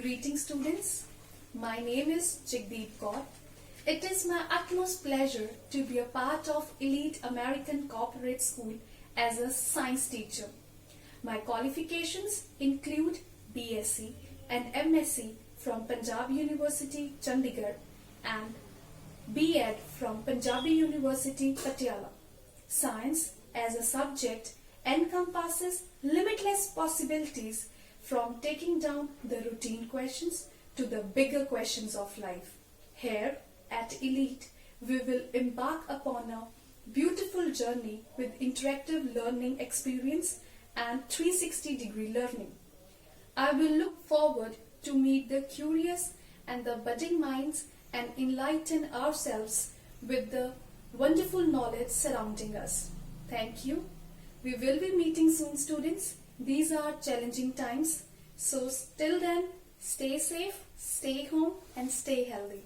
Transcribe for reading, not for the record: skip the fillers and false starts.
Greetings students, my name is Jagdeep. It is my utmost pleasure to be a part of Elite American Corporate School as a science teacher. My qualifications include BSc and MSc from Punjab University, Chandigarh and B.Ed from Punjabi University, Patiala. Science as a subject encompasses limitless possibilities from taking down the routine questions to the bigger questions of life. Here at Elite, we will embark upon a beautiful journey with interactive learning experience and 360-degree learning. I will look forward to meet the curious and the budding minds and enlighten ourselves with the wonderful knowledge surrounding us. Thank you. We will be meeting soon, students. These are challenging times. So till then, stay safe, stay home and stay healthy.